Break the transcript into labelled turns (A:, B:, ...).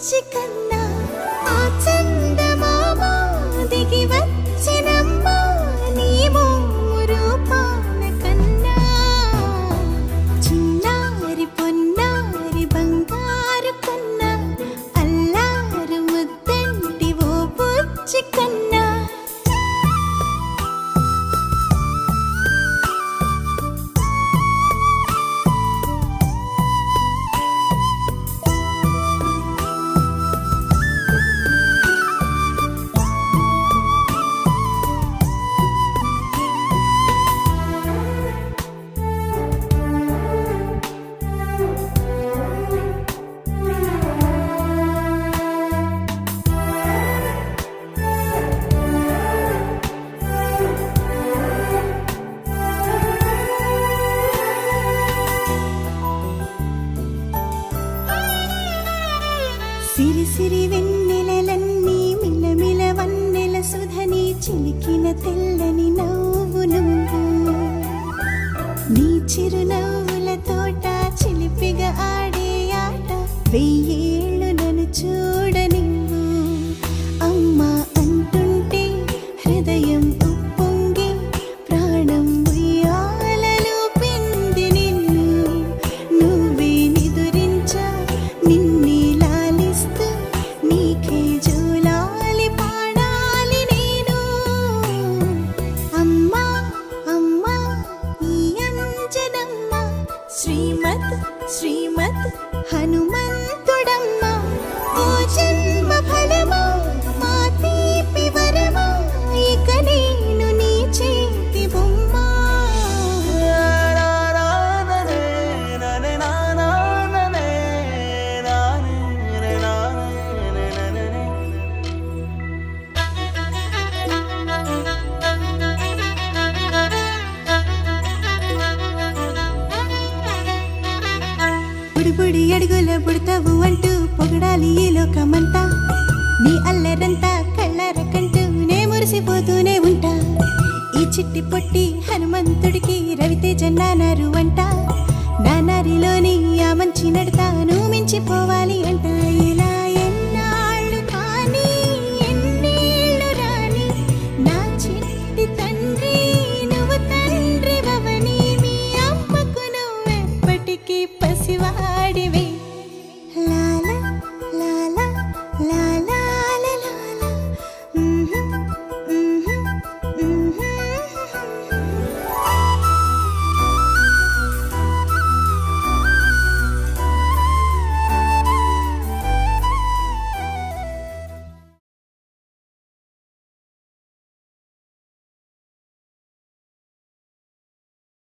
A: బుజ్జి కన్నా ఆ చందమామ దిగి వచ్చినమ్మా నీ మోము రూపాల కన్నా చిన్నారి పొన్నారి బంగారు కన్నా అల్లారు ముద్దంటి ఓ బుజ్జి కన్నా సిరి సిరి వెన్నెలలన్నీ మిలమిల వన్నెల సుధని చిలికిన తెల్లని నవ్వు నువ్వు నీ చిరునవ్వుల తోట చిలిపిగా ఆడే ఆట వెయ్యేళ్ళు నన్ను చూడనివ్వు అమ్మా అంటుంటే హృదయం ఉప్పొంగి ప్రాణం ఉయ్యాలలో పిండి నిన్ను నువ్వే నిదురించా నిన్నే నీకే జోలాలి పాడాలి నేను అమ్మా అమ్మా ఈ అంజనమ్మ శ్రీమత్ శ్రీమత్ హనుమంతుడమ్మ ఓ జన్మ ఫలమా మా తీపి వరమా ఇక నేను నీ చేతి బొమ్మ బుడి అడుగుల బుడతావు అంటూ పొగడాలి ఈ లోకమంతా నీ అల్లరంతా కళ్ళారకంటూ నే మురిసిపోతూనే ఉంటా ఈ చిట్టి పొట్టి హనుమంతుడికి రవితేజ నానారు అంట నానారిలోని ఆ మంచి